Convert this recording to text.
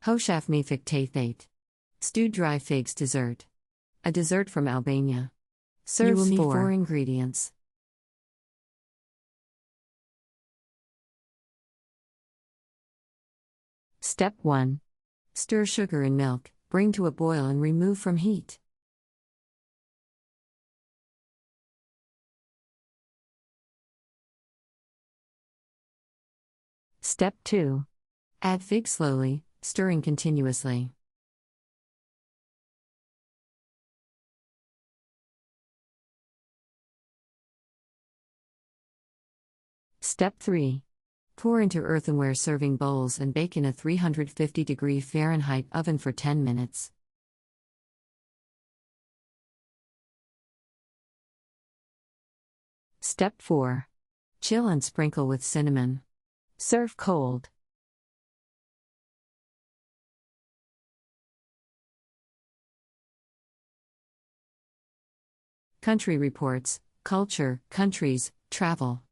Hoshaf thatë. Stewed dry figs dessert. A dessert from Albania. Serve. You will need 4 ingredients. Step 1. Stir sugar in milk, bring to a boil and remove from heat. Step 2. Add figs slowly, stirring continuously. Step 3. Pour into earthenware serving bowls and bake in a 350° Fahrenheit oven for 10 minutes. Step 4. Chill and sprinkle with cinnamon. Serve cold. Country Reports, Culture, Countries, Travel.